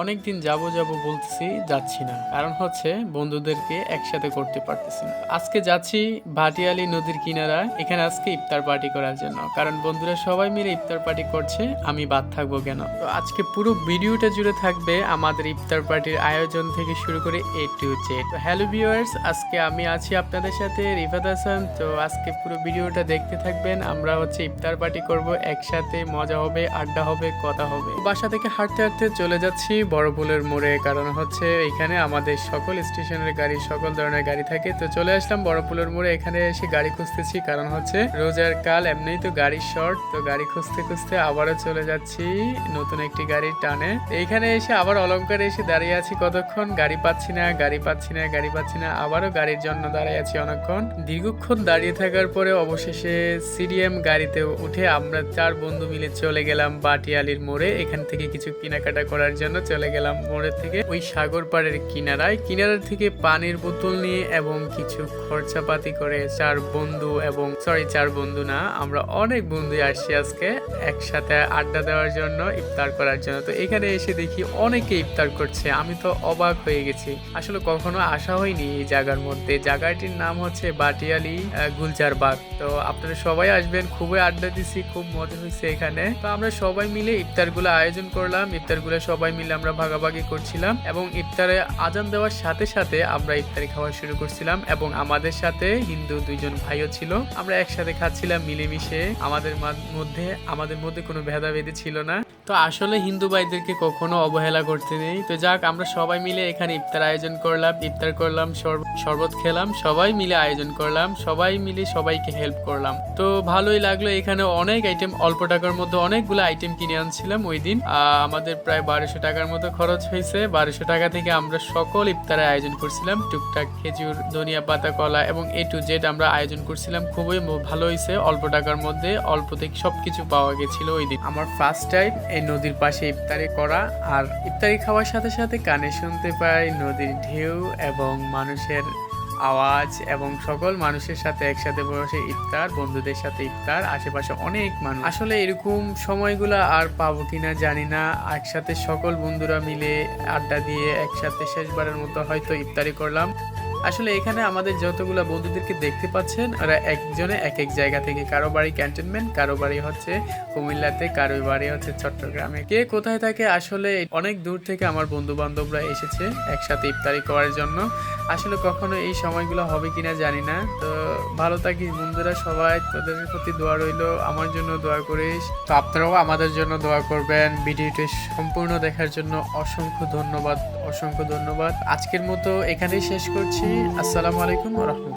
অনেকদিন যাব যাব বলতেছি, যাচ্ছি না। কারণ হচ্ছে বন্ধুদেরকে একসাথে করতে পারতেছি না। আজকে যাচ্ছি ভাটিয়ালি নদীর কিনারায়, এখানে আজকে ইফতার পার্টি করার জন্য। কারণ বন্ধুরা সবাই মিলে ইফতার পার্টি করছে, আমি বাদ থাকবো কেন? তো আজকে পুরো ভিডিওটা জুড়ে থাকবে আমাদের ইফতার পার্টির আয়োজন থেকে শুরু করে এ টু জেড। তো হ্যালো ভিউয়ার্স, আজকে আমি আছি আপনাদের সাথে রিফাত হাসান। তো আজকে পুরো ভিডিওটা দেখতে থাকবেন। আমরা হচ্ছে ইফতার পার্টি করব একসাথে, মজা হবে, আড্ডা হবে, কথা হবে। বাসা থেকে হাঁটতে হাঁটতে চলে যাচ্ছি বড় পুলের মোড়ে। কারণ হচ্ছে এখানে আমাদের সকল স্টেশনের গাড়ি, সকল ধরনের গাড়ি থাকে। তো চলে আসলাম বড় পুলের মোড়ে, এখানে এসে গাড়ি খুঁজতেছি। কারণ হচ্ছে রোজার কাল, এমনিই তো গাড়ি শর্ট। তো গাড়ি খুঁজতে খুঁজতে আবারও চলে যাচ্ছি নতুন একটি গাড়ির টানে। এইখানে এসে আবার অলংকারে এসে দাঁড়িয়ে আছি কতক্ষণ, গাড়ি পাচ্ছি না, গাড়ি পাচ্ছি না, গাড়ি পাচ্ছি না। আবারও গাড়ির জন্য দাঁড়িয়ে আছি অনেকক্ষণ। দীর্ঘক্ষণ দাঁড়িয়ে থাকার পরে অবশেষে সিডিএম গাড়িতে উঠে আমরা 4 বন্ধু মিলে চলে গেলাম ভাটিয়ালির মোড়ে। এখান থেকে কিছু কেনাকাটা করার জন্য চলে গেলাম মোড়ের থেকে ওই সাগর পাড়ের কিনারায়। কিনারার থেকে পানির বোতল নিয়ে এবং কিছু খরচাপাতি করে 4 বন্ধু, এবং 4 বন্ধু না, আমরা অনেক বন্ধু আসছি আজকে একসাথে আড্ডা দেওয়ার জন্য, ইফতার করার জন্য। তো এখানে এসে দেখি অনেকে ইফতার করছে, আমি তো অবাক হয়ে গেছি। আসলে কখনো আসা হয়নি এই জায়গার মধ্যে। জায়গাটির নাম হচ্ছে ভাটিয়ালি গুলজার বাগ। তো আপনারা সবাই আসবেন, খুবই আড্ডা দিছি, খুব মজা হয়েছে এখানে। তো আমরা সবাই মিলে ইফতারগুলো আয়োজন করলাম, ইফতারগুলো সবাই মিলে আমরা ভাগাভাগি করছিলাম, এবং ইফতারে আজান দেওয়ার সাথে সাথে আমরা ইফতারি খাওয়া শুরু করছিলাম। এবং আমাদের সাথে হিন্দু 2 ভাইও ছিল, আমরা একসাথে খাচ্ছিলাম মিলেমিশে। আমাদের মধ্যে কোনো ভেদাভেদি ছিল না। তো আসলে হিন্দু ভাইদেরকে কখনো অবহেলা করতে নেই। তো যাক, আমরা সবাই মিলে এখানে ইফতার আয়োজন করলাম, ইফতার করলাম, শরবত খেলাম, সবাই মিলে আয়োজন করলাম, সবাই মিলে সবাইকে হেল্প করলাম। তো ভালোই লাগলো। এখানে অনেক আইটেম, অল্প টাকার মধ্যে অনেকগুলো আইটেম কিনে আনছিলাম ওই দিন। আমাদের প্রায় 1200 টাকার মতো খরচ হয়েছে। 1200 টাকা থেকে আমরা সকল ইফতারের আয়োজন করছিলাম, টুকটাক খেজুর, ধনিয়া পাতা, কলা এবং এ টু জেড আমরা আয়োজন করছিলাম। খুবই ভালো হয়েছে, অল্প টাকার মধ্যে অল্প থেকে সবকিছু পাওয়া গেছিল ওই দিন। আমার ফার্স্ট টাইম এই নদীর পাশে ইফতারি করা, আর ইফতারি খাওয়ার সাথে সাথে কানে শুনতে পাই নদীর ঢেউ এবং মানুষের আওয়াজ, এবং সকল মানুষের সাথে একসাথে বসে ইফতার, বন্ধুদের সাথে ইফতার, আশেপাশে অনেক মানুষ। আসলে এরকম সময়গুলো আর পাবো কিনা জানি না। একসাথে সকল বন্ধুরা মিলে আড্ডা দিয়ে একসাথে শেষবারের মতো হয়তো ইফতারি করলাম। আসলে এখানে আমাদের যতগুলো বন্ধুদেরকে দেখতে পাচ্ছেন, ওরা একজনে এক এক জায়গা থেকে, কারো বাড়ি ক্যান্টনমেন্ট, কারো বাড়ি হচ্ছে কুমিল্লাতে, কারো বাড়ি হচ্ছে চট্টগ্রামে, কে কোথায় থাকে। আসলে অনেক দূর থেকে আমার বন্ধু বান্ধবরা এসেছে একসাথে ইফতারি করার জন্য। আসলে কখনো এই সময়গুলো হবে কিনা জানি না। তো ভালো থাকিস বন্ধুরা সবাই, তোদের প্রতি দোয়া রইলো, আমার জন্য দোয়া করিস। তো আপনারাও আমাদের জন্য দোয়া করবেন। ভিডিওটি সম্পূর্ণ দেখার জন্য অসংখ্য ধন্যবাদ, অসংখ্য ধন্যবাদ। আজকের মতো এখানেই শেষ করছি। আসসালামু আলাইকুম ওয়া রাহমাতুল্লাহ।